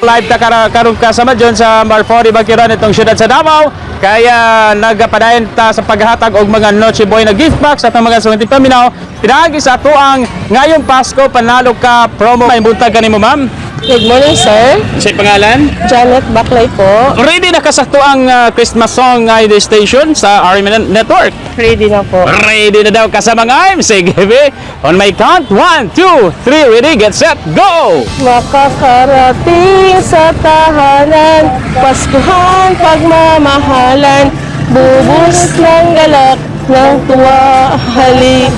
Live ta karong kasama dyan sa Marfori Bakiran itong syudad sa Davao. Kaya nagapadayon ta sa paghatag og mga Noche Buena gift box at mga sumunting paminaw. Pinagi sa ato ang ngayong Pasko panalo ka promo. May buntag kanimo ma'am. Good morning, sir. Sa pangalan? Janet Baklay po. Ready na kasakto ang Christmas song ngay the station sa RMN Network. Ready na po. Ready na daw kasama ngayon. Sige, on my count, 1, 2, 3, ready, get set, go! Makakarating sa tahanan, Paskuhan, pagmamahalan, bubunos ng galak ng tuwa, halik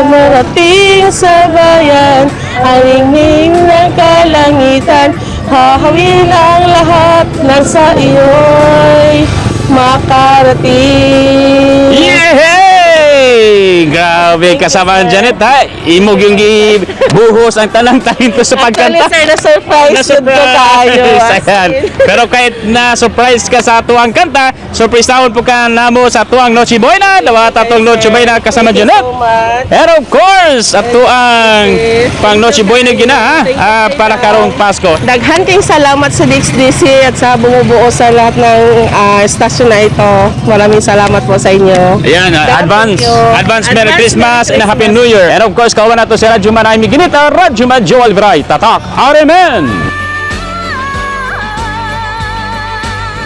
marating sa bayan, alingning ng kalangitan, hahawin ang lahat ng sa iyo'y makarating. Yehey! Grabe kasama ang Janet ha. Imog yung buhos ang tanang talento sa Actually, pagkanta. sir, na-surprise yun ko tayo. Ayan. Pero kahit na-surprise ka sa tuwang kanta, surprise taon po ka namo sa tuwang Noche Buena. Dawa tatong Noche Buena kasama Janet. And of course, at tuang pang Noche Buena gina ha, para karong Pasko. Daghan kayong salamat sa DXDC at sa bumubuo sa lahat ng estasyon na ito. Maraming salamat po sa inyo. Ayan, advance Merry Advance Christmas Merry and a Happy Christmas. New Year. And of course, kawan na to si Radyo Manay Miginita, Radyo Madjo Alvray, Tatak, RMN!